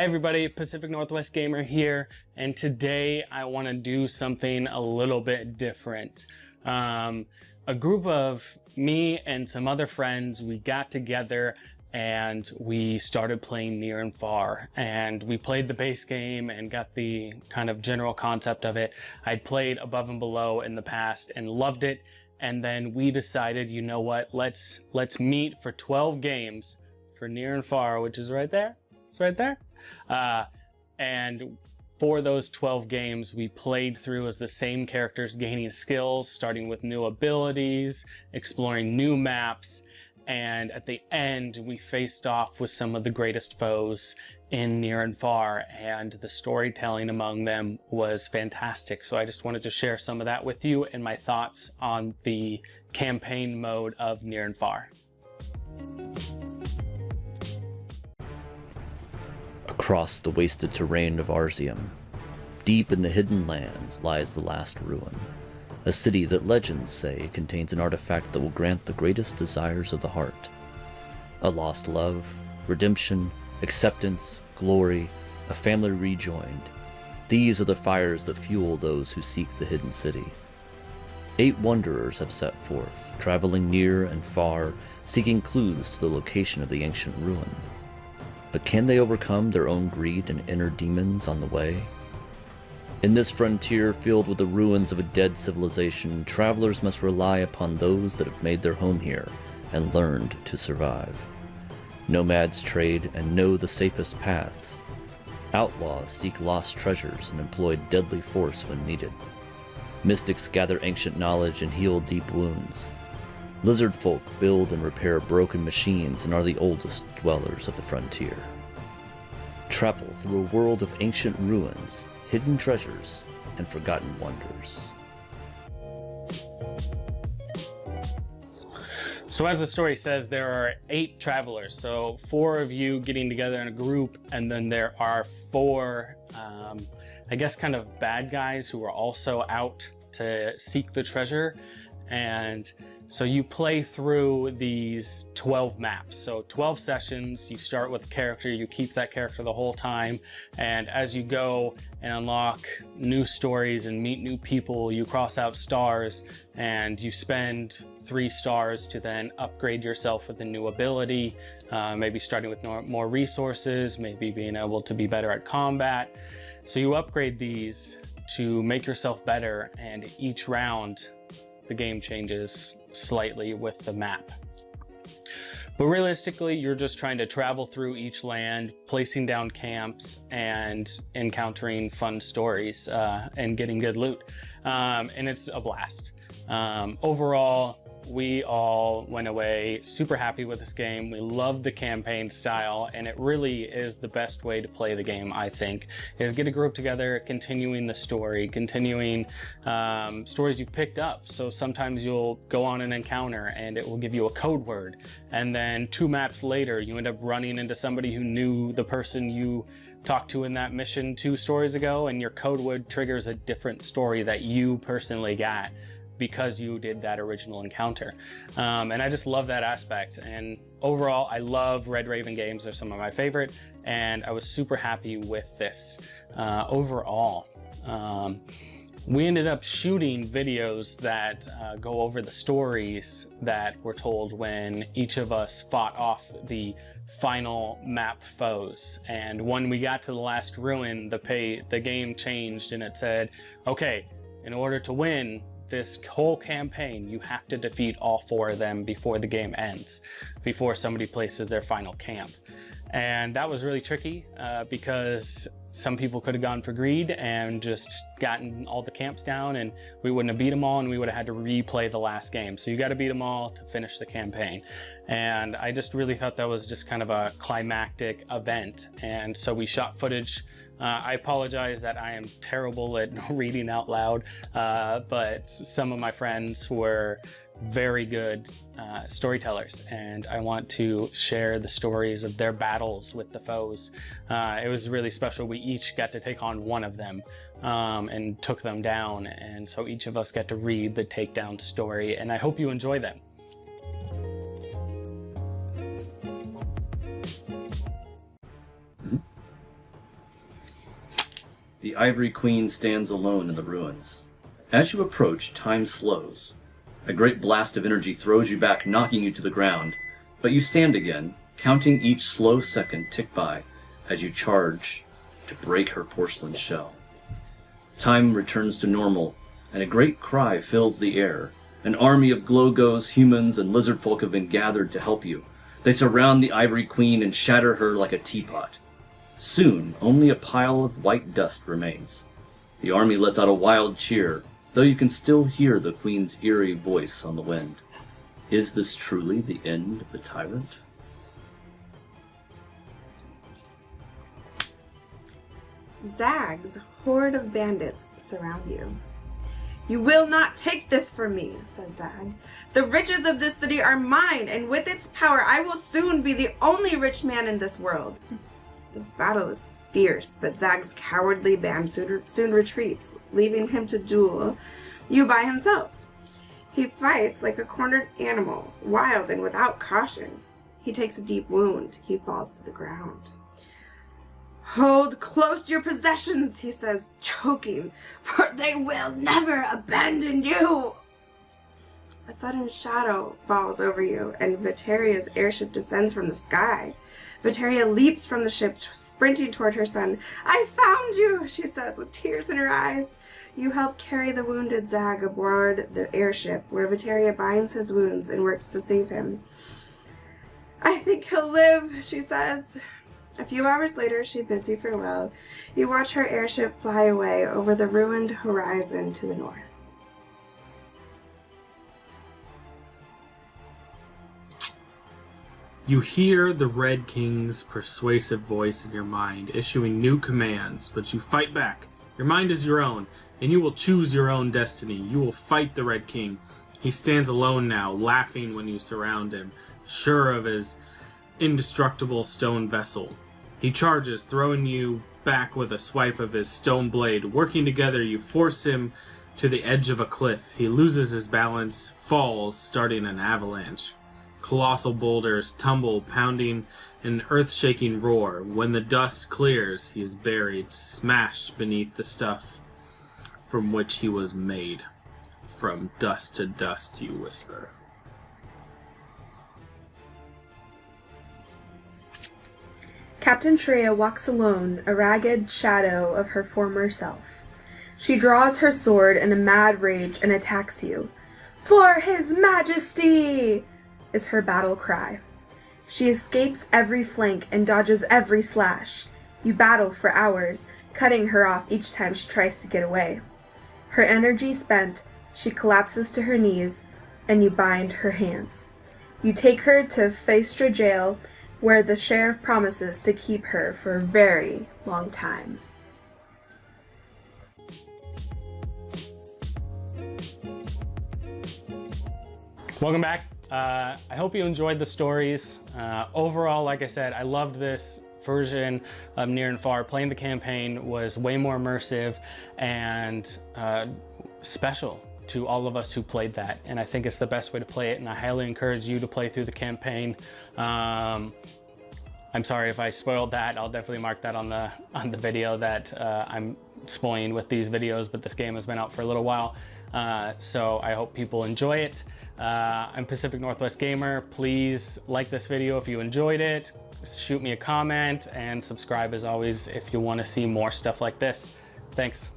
Hi everybody, Pacific Northwest Gamer here, and today I want to do something a little bit different. A group of me and some other friends, we got together and we started playing Near and Far, and we played the base game and got the kind of general concept of it. I'd played Above and Below in the past and loved it, and then we decided, you know what, let's meet for 12 games for Near and Far, which is right there. It's right there. And for those 12 games, we played through as the same characters, gaining skills, starting with new abilities, exploring new maps, and at the end, we faced off with some of the greatest foes in Near and Far, and the storytelling among them was fantastic. So I just wanted to share some of that with you and my thoughts on the campaign mode of Near and Far. Across the wasted terrain of Arzium, deep in the hidden lands, lies the last ruin. A city that legends say contains an artifact that will grant the greatest desires of the heart. A lost love, redemption, acceptance, glory, a family rejoined. These are the fires that fuel those who seek the hidden city. 8 wanderers have set forth, traveling near and far, seeking clues to the location of the ancient ruin. But can they overcome their own greed and inner demons on the way? In this frontier filled with the ruins of a dead civilization, travelers must rely upon those that have made their home here and learned to survive. Nomads trade and know the safest paths. Outlaws seek lost treasures and employ deadly force when needed. Mystics gather ancient knowledge and heal deep wounds. Lizard folk build and repair broken machines and are the oldest dwellers of the frontier. Travel through a world of ancient ruins, hidden treasures, and forgotten wonders. So as the story says, there are 8 travelers, so 4 of you getting together in a group, and then there are 4, I guess kind of bad guys who are also out to seek the treasure. And so you play through these 12 maps, so 12 sessions. You start with a character, you keep that character the whole time, and as you go and unlock new stories and meet new people, you cross out stars, and you spend 3 stars to then upgrade yourself with a new ability, maybe starting with more resources, maybe being able to be better at combat. So you upgrade these to make yourself better, and each round the game changes slightly with the map. But realistically, you're just trying to travel through each land, placing down camps and encountering fun stories and getting good loot. And it's a blast. Overall, we all went away super happy with this game. We love the campaign style, and it really is the best way to play the game, I think, is get a group together, continuing the story, continuing stories you've picked up. So sometimes you'll go on an encounter and it will give you a code word, and then 2 maps later you end up running into somebody who knew the person you talked to in that mission 2 stories ago, and your code word triggers a different story that you personally got because you did that original encounter. And I just love that aspect. And overall, I love Red Raven games. They're some of my favorite, and I was super happy with this. Overall, we ended up shooting videos that go over the stories that were told when each of us fought off the final map foes. And when we got to the last ruin, the game changed, and it said, okay, in order to win this whole campaign, you have to defeat all 4 of them before the game ends, before somebody places their final camp. And that was really tricky because some people could have gone for greed and just gotten all the camps down, and we wouldn't have beat them all, and we would have had to replay the last game. So you got to beat them all to finish the campaign. And I just really thought that was just kind of a climactic event. And so we shot footage. I apologize that I am terrible at reading out loud, but some of my friends were very good storytellers, and I want to share the stories of their battles with the foes. It was really special. We each got to take on one of them and took them down, and so each of us got to read the takedown story, and I hope you enjoy them. The Ivory Queen stands alone in the ruins. As you approach, time slows. A great blast of energy throws you back, knocking you to the ground, but you stand again, counting each slow second tick by as you charge to break her porcelain shell. Time returns to normal, and a great cry fills the air. An army of Glogos, humans, and lizard folk have been gathered to help you. They surround the Ivory Queen and shatter her like a teapot. Soon, only a pile of white dust remains. The army lets out a wild cheer, though you can still hear the Queen's eerie voice on the wind. Is this truly the end of the tyrant? Zag's horde of bandits surround you. "You will not take this from me," says Zag. "The riches of this city are mine, and with its power I will soon be the only rich man in this world." The battle is fierce, but Zag's cowardly band soon retreats, leaving him to duel you by himself. He fights like a cornered animal, wild and without caution. He takes a deep wound. He falls to the ground. "Hold close your possessions," he says, choking, "for they will never abandon you." A sudden shadow falls over you, and Vitaria's airship descends from the sky. Vitaria leaps from the ship, sprinting toward her son. "I found you," she says, with tears in her eyes. You help carry the wounded Zag aboard the airship, where Vitaria binds his wounds and works to save him. "I think he'll live," she says. A few hours later, she bids you farewell. You watch her airship fly away over the ruined horizon to the north. You hear the Red King's persuasive voice in your mind, issuing new commands, but you fight back. Your mind is your own, and you will choose your own destiny. You will fight the Red King. He stands alone now, laughing when you surround him, sure of his indestructible stone vessel. He charges, throwing you back with a swipe of his stone blade. Working together, you force him to the edge of a cliff. He loses his balance, falls, starting an avalanche. Colossal boulders tumble, pounding an earth-shaking roar. When the dust clears, he is buried, smashed beneath the stuff from which he was made. From dust to dust, you whisper. Captain Treya walks alone, a ragged shadow of her former self. She draws her sword in a mad rage and attacks you. "For His Majesty!" is her battle cry. She escapes every flank and dodges every slash. You battle for hours, cutting her off each time she tries to get away. Her energy spent, she collapses to her knees, and you bind her hands. You take her to Phaestra jail, where the sheriff promises to keep her for a very long time. Welcome back. I hope you enjoyed the stories. Overall, like I said, I loved this version of Near and Far. Playing the campaign was way more immersive and special to all of us who played that, and I think it's the best way to play it, and I highly encourage you to play through the campaign. I'm sorry if I spoiled that. I'll definitely mark that on the video that I'm spoiling with these videos, but this game has been out for a little while, so I hope people enjoy it. I'm Pacific Northwest Gamer. Please like this video if you enjoyed it, shoot me a comment, and subscribe as always if you want to see more stuff like this. Thanks.